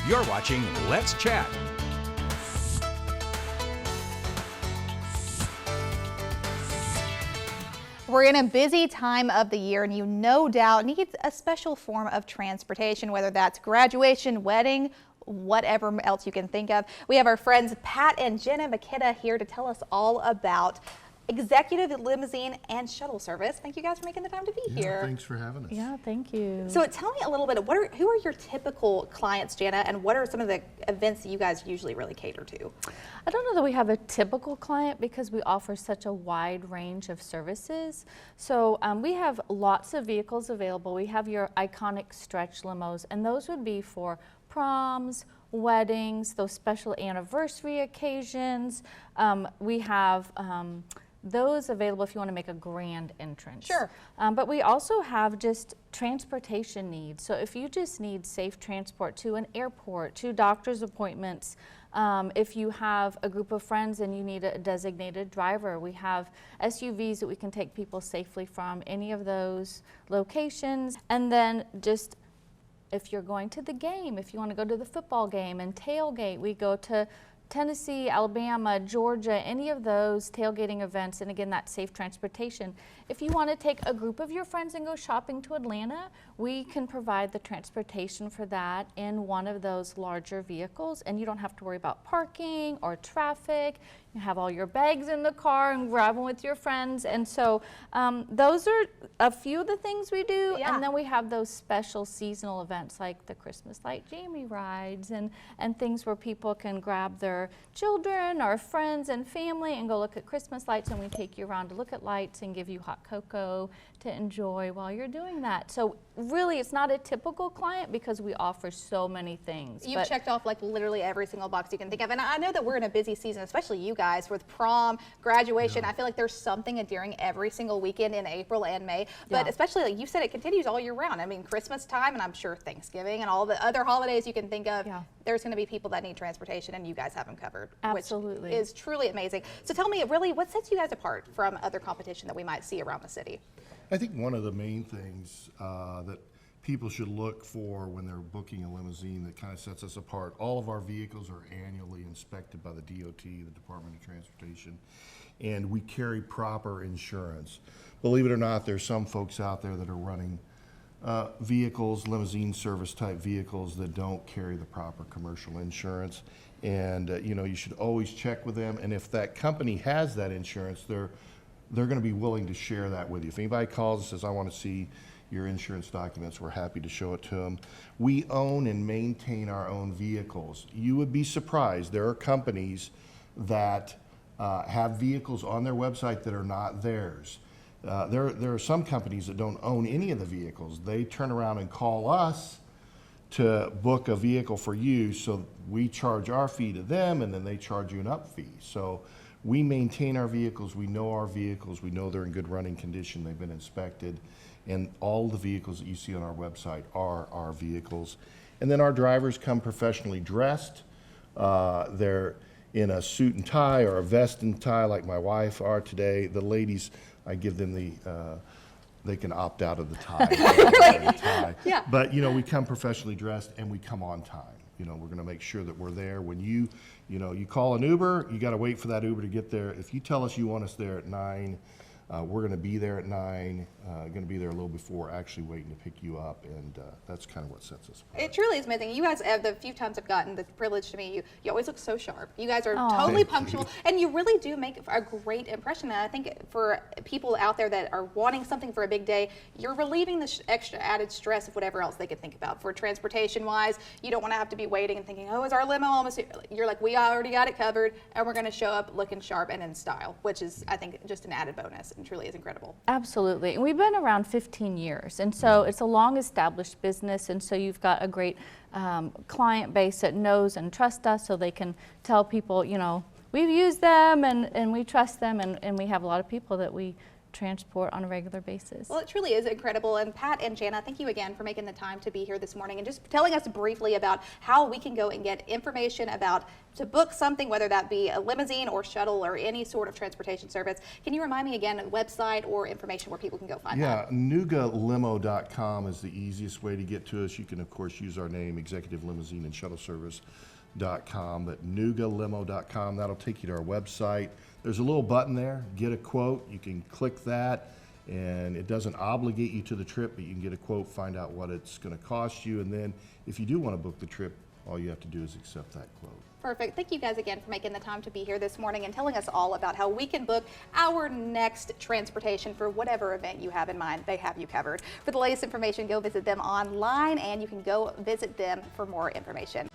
You're watching Let's Chat. We're in a busy time of the year and you no doubt need a special form of transportation, whether that's graduation, wedding, whatever else you can think of. We have our friends Pat and Jenna McKenna here to tell us all about executive limousine and shuttle service. Thank you guys for making the time to be here. Thanks for having us. Yeah, thank you. So tell me a little bit of who are your typical clients, Jenna, and what are some of the events that you guys usually really cater to? I don't know that we have a typical client because we offer such a wide range of services. So we have lots of vehicles available. We have your iconic stretch limos, and those would be for proms, weddings, those special anniversary occasions. We have those available if you want to make a grand entrance. Sure. But we also have just transportation needs. So if you just need safe transport to an airport, to doctor's appointments, if you have a group of friends and you need a designated driver, we have SUVs that we can take people safely from any of those locations. And then just if you're going to the game, if you want to go to the football game and tailgate, we go to Tennessee, Alabama, Georgia, any of those tailgating events, and again, that safe transportation. If you want to take a group of your friends and go shopping to Atlanta, we can provide the transportation for that in one of those larger vehicles, and you don't have to worry about parking or traffic. You have all your bags in the car and grab them with your friends. And so those are a few of the things we do. Yeah. And then we have those special seasonal events like the Christmas light jammy rides and things where people can grab their children or friends and family and go look at Christmas lights, and we take you around to look at lights and give you hot cocoa to enjoy while you're doing that. So really, it's not a typical client because we offer so many things. You've checked off like literally every single box you can think of. And I know that we're in a busy season, especially you guys with prom, graduation. I feel like there's something during every single weekend in April and May. But especially like you said, it continues all year round. I mean, Christmas time, and I'm sure Thanksgiving and all the other holidays you can think of, there's going to be people that need transportation, and you guys have them covered. Absolutely. Which is truly amazing. So tell me, really, what sets you guys apart from other competition that we might see around the city? I think one of the main things that people should look for when they're booking a limousine that kind of sets us apart, all of our vehicles are annually inspected by the DOT, the Department of Transportation, and we carry proper insurance. Believe it or not, there's some folks out there that are running vehicles, limousine service type vehicles that don't carry the proper commercial insurance. And you know, you should always check with them, and if that company has that insurance, they're going to be willing to share that with you. If anybody calls and says, I want to see your insurance documents, we're happy to show it to them. We own and maintain our own vehicles. You would be surprised. There are companies that have vehicles on their website that are not theirs. There are some companies that don't own any of the vehicles. They turn around and call us to book a vehicle for you, so we charge our fee to them, and then they charge you an up fee. So we maintain our vehicles, we know they're in good running condition, they've been inspected, and all the vehicles that you see on our website are our vehicles. And then our drivers come professionally dressed. They're in a suit and tie or a vest and tie like my wife are today. The ladies, I give them they can opt out of the tie. Yeah. But you know, we come professionally dressed and we come on time. You know, we're going to make sure that we're there. When you call an Uber, you got to wait for that Uber to get there. If you tell us you want us there at 9, we're going to be there at 9, going to be there a little before, actually waiting to pick you up, and that's kind of what sets us apart. It truly is amazing. You guys, the few times I've gotten the privilege to meet you, you always look so sharp. You guys are totally punctual, and you really do make a great impression. And I think for people out there that are wanting something for a big day, you're relieving the extra added stress of whatever else they could think about. For transportation-wise, you don't want to have to be waiting and thinking, oh, is our limo almost here? You're like, we already got it covered, and we're going to show up looking sharp and in style, which is, I think, just an added bonus. Truly is incredible. Absolutely. And we've been around 15 years, and so it's a long established business, and so you've got a great client base that knows and trusts us, so they can tell people, you know, we've used them and we trust them, and we have a lot of people that we transport on a regular basis. Well, it truly is incredible. And Pat and Jana, thank you again for making the time to be here this morning and just telling us briefly about how we can go and get information about to book something, whether that be a limousine or shuttle or any sort of transportation service. Can you remind me again a website or information where people can go find that? Yeah, NugaLimo.com is the easiest way to get to us. You can, of course, use our name, Executive Limousine and Shuttle Service.com, but NugaLimo.com, that'll take you to our website. There's a little button there, get a quote. You can click that, and it doesn't obligate you to the trip, but you can get a quote, find out what it's going to cost you, and then if you do want to book the trip, all you have to do is accept that quote. Perfect. Thank you guys again for making the time to be here this morning and telling us all about how we can book our next transportation for whatever event you have in mind. They have you covered. For the latest information, go visit them online, and you can go visit them for more information.